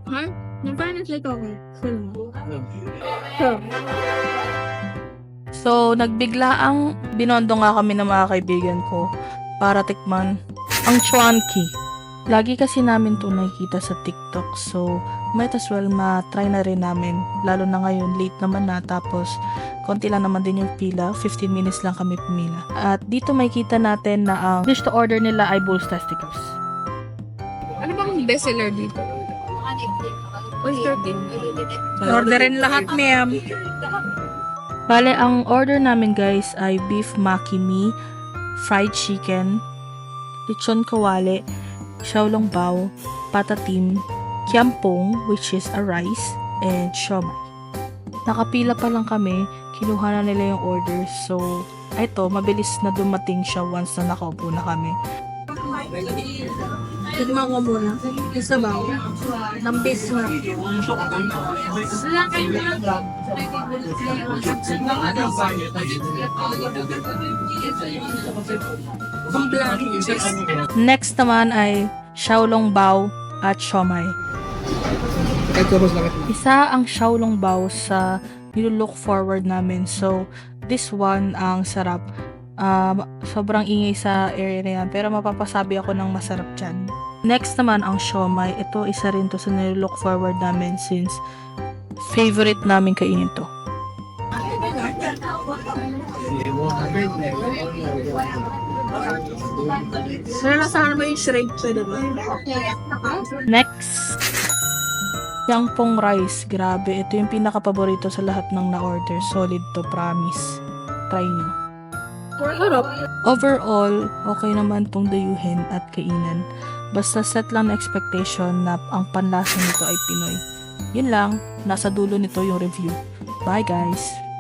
Ha? Yung finance like okay. So, nagbiglaang binondo nga kami ng mga kaibigan ko para tikman ang Chunky. Lagi kasi namin ito nakikita sa TikTok, so might as well ma-try na rin namin. Lalo na ngayon, late naman na, tapos konti lang naman din yung pila, 15 minutes lang kami pumila. At dito makikita natin na ang dish to order nila ay bull's testicles. Ano bang bestseller dito? Oyster din. Orderin lahat, ma'am. Bale, ang order namin guys ay beef maki mi, fried chicken, lechon kawale, xiaolong bao, patatim, kiampong, which is a rice, and siomai. Nakapila pa lang kami, kinuha na nila yung order, so ito, mabilis na dumating siya once na nakaupo na kami. Tikman ko muna. Yung sabaw. Ng beef na. Ang black. Next naman ay xiaolong bao at siomai. Isa ang xiaolong bao sa nilook forward namin. So, this one ang sarap. Sobrang ingay sa area na yan, pero mapapasabi ako ng masarap dyan. Next naman ang siomai. Ito, isa rin to sa nilook forward namin since favorite namin kainin to. Nalasahan mo yung shrimp. Pwede ba? Next, Yangpong rice. Grabe, ito yung pinaka-paborito sa lahat ng na-order. Solid to, promise. Try nyo. Sarap. Overall, okay naman tong dayuhin at kainan. Basta set lang na expectation na ang panlasa nito ay Pinoy. Yun lang, nasa dulo nito yung review. Bye guys!